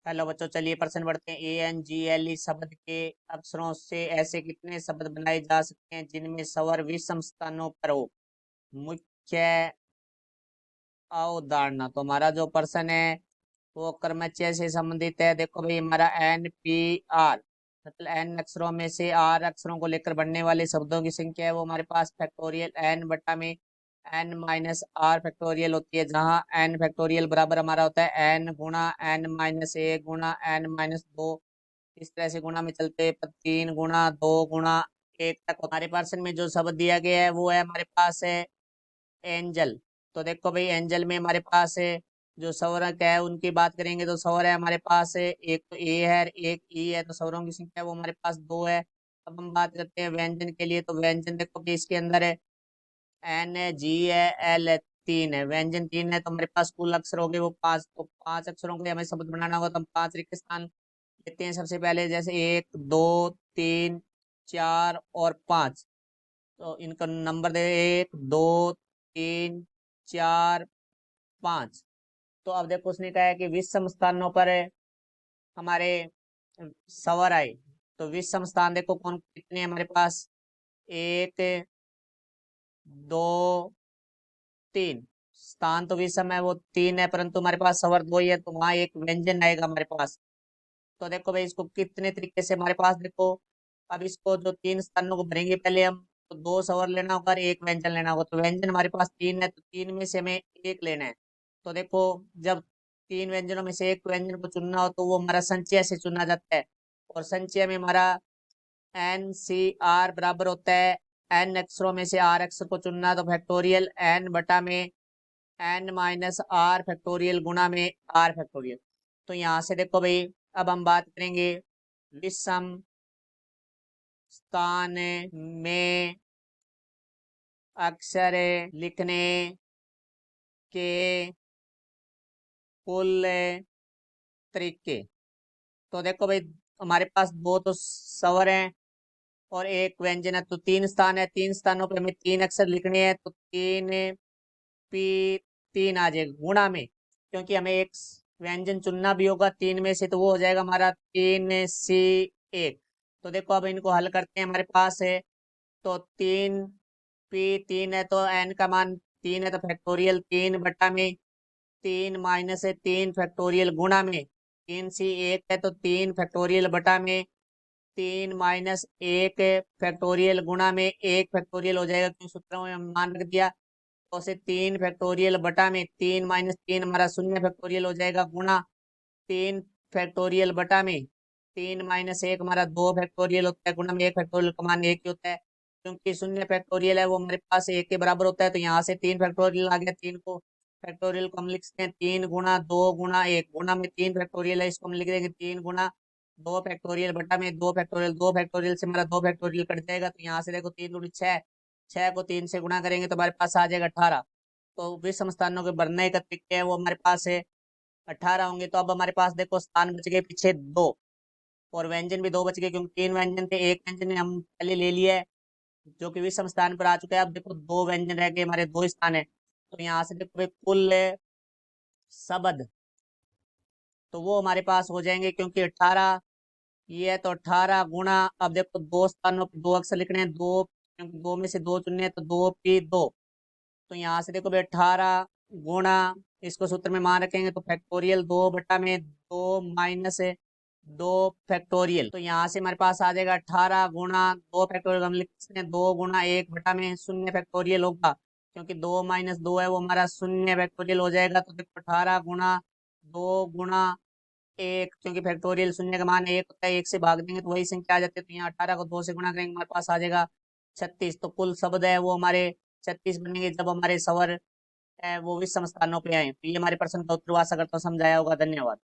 Hello बच्चों, चलिए प्रश्न पढ़ते हैं। ANGLE शब्द के अक्षरों से ऐसे कितने शब्द बनाए जा सकते हैं जिनमें स्वर विषम स्थानों पर हो। मुख्य अवधारणा। तो हमारा जो प्रश्न है वो कर्मच्य से संबंधित है। देखो भाई, हमारा NPR मतलब N अक्षरों में से R अक्षरों को लेकर बनने वाले शब्दों की संख्या है वो हमारे पास फैक्टोरियल N बटा में N माइनस R फैक्टोरियल होती है, जहाँ N फैक्टोरियल बराबर हमारा होता है N गुणा N-1 गुणा N-2। इस तरह से गुणा में चलते 3 गुणा 2 गुणा 1 तक। हमारे पर्सन में जो शब्द दिया गया है वो है हमारे पास है एंजल। तो देखो भाई, एंजल में हमारे पास है जो स्वरक है उनकी बात करेंगे तो स्वर है हमारे पास है, एक तो ए है एक ई है, तो स्वरों की संख्या वो हमारे पास 2 है। अब हम बात करते हैं व्यंजन के लिए। तो व्यंजन देखो कि इसके अंदर है N है, G है, L है, 3 है। व्यंजन 3 है तो हमारे पास कुल अक्षर हो गए वो 5। तो 5 अक्षरों को हमें शब्द बनाना होगा तो हम 5 रिक्त स्थान लेते हैं सबसे पहले, जैसे 1 2 3 4 और 5। तो इनका नंबर दे 1 2 3 4 5। तो अब देखो उसने कहा है कि विषम स्थानों पर हमारे स्वर आए। तो विषम स्थान देखो कौन कितने हैं हमारे पास, 1 2 3 स्थान तो विषम है वो 3 है, परंतु हमारे पास स्वर 2 ही है तो वहां एक व्यंजन आएगा हमारे पास। तो देखो भाई, इसको कितने तरीके से हमारे पास देखो। अब इसको जो 3 स्थानों को भरेंगे पहले हम, तो 2 स्वर लेना होगा और एक व्यंजन लेना होगा। तो व्यंजन हमारे पास 3 है तो 3 में से हमें एक लेना है। तो देखो, जब 3 व्यंजनों में से एक व्यंजन को चुनना हो तो वो हमारा संचय से चुना जाता है। और संचय में हमारा NCR बराबर होता है N अक्षरों में से R अक्षर को चुनना, तो फैक्टोरियल N बटा में N-R फैक्टोरियल गुणा में R फैक्टोरियल। तो यहाँ से देखो भाई, अब हम बात करेंगे विषम स्थान में अक्षर लिखने के कुल तरीके। तो देखो भाई, हमारे पास दो तो स्वर हैं और एक व्यंजन है, तो 3 स्थान है। 3 स्थानों पे हमें 3 अक्षर लिखने हैं, तो 3 आ जाएगा गुणा में, क्योंकि हमें एक व्यंजन चुनना भी होगा 3 में से, तो वो हो जाएगा हमारा 3C1। तो देखो अब इनको हल करते हैं। हमारे पास है तो 3 है तो n का मान 3 है तो फैक्टोरियल 3 बटा में 3 - 3 फैक्टोरियल गुणा में 3C1 है तो 3 फैक्टोरियल बटा में 3 - 1 फैक्टोरियल गुणा में 1 फैक्टोरियल हो जाएगा, क्योंकि सूत्रों में हम मान रख दिया। तो से 3 फैक्टोरियल बटा में 3 - 3 हमारा 0 फैक्टोरियल हो जाएगा, गुणा 3 फैक्टोरियल बटा में 3 - 1 हमारा 2 फैक्टोरियल होता है, गुणा में 1 फैक्टोरियल का मान 1 ही होता है। क्योंकि 0 फैक्टोरियल है वो हमारे पास 1 के बराबर होता है, तो यहाँ से 3 फैक्टोरियल आ गया। 3 को फैक्टोरियल को हम लिख सकते हैं 3 गुणा 2 गुणा 1 गुणा में 3 फैक्टोरियल है, इसको हम लिख देंगे 3 गुणा 2 फैक्टोरियल बटा में 2 फैक्टोरियल। 2 फैक्टोरियल से हमारा 2 फैक्टोरियल कट जाएगा, तो यहाँ से देखो 3 दूनी 6, 6 को 3 से गुणा करेंगे तो हमारे पास आ जाएगा 18। तो विषम स्थानों के भरने का तरीके है वो हमारे पास है 18 होंगे। तो अब हमारे पास देखो स्थान बच गए पीछे 2 और व्यंजन भी 2 बच गए, क्योंकि 3 व्यंजन थे, एक व्यंजन हम पहले ले लिया है जो कि विषम स्थान पर आ चुका है। अब देखो 2 व्यंजन रह गए, हमारे 2 स्थान है। तो यहाँ से देखो भाई, कुल शब्द तो वो हमारे पास हो जाएंगे, क्योंकि 18 ये है तो 18 गुणा, अब देखो 2 स्थानों पर 2 अक्षर लिखने हैं, 2 क्योंकि 2 में से 2 चुनने हैं तो 2 - 2। तो यहाँ से देखो भाई 18 गुणा, इसको सूत्र में मान रखेंगे तो फैक्टोरियल 2 बटा में 2 - 2 फैक्टोरियल। तो यहाँ से हमारे पास आ जाएगा 18 गुणा 2 फैक्टोरियल, हम लिख सकते हैं 2 गुणा 1 बटा में 0 फैक्टोरियल होगा, क्योंकि 2 - 2 है वो हमारा 0 फैक्टोरियल हो जाएगा। तो देखो 18 गुणा 2 गुणा 1, क्योंकि फैक्टोरियल 0 का मान 1 होता है, 1 से भाग देंगे तो वही संख्या आ जाती है। तो यहाँ 18 को 2 से गुणा करेंगे हमारे पास आ जाएगा 36। तो कुल शब्द है वो हमारे 36 बनेंगे जब हमारे स्वर वो भी समस्थानों पे आए। तो ये हमारे प्रश्न का उत्तर हुआ। आशा करता हूँ समझाया होगा। धन्यवाद।